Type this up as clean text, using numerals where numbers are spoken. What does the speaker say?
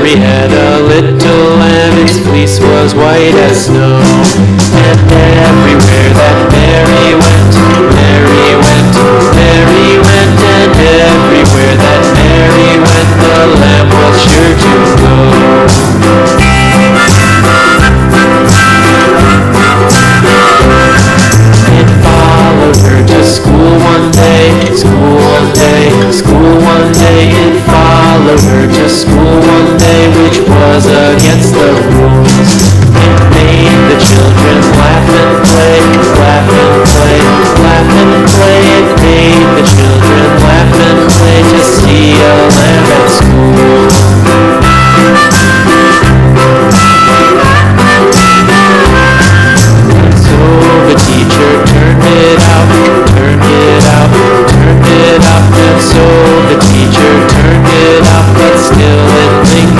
Mary had a little lamb, its fleece was white as snow. And everywhere that Mary went, Mary went, Mary went, and everywhere that Mary went, the lamb was sure to go. It followed her to school one day, school one day, school one day. It followed her to school one day, which was against the rules. It made the children laugh and play, laugh and play, laugh and play. It made the children laugh and play to see a lamb at school. So the teacher turned it out, turned it out, turned it out. And so the teacher turned it out, but still it lingered.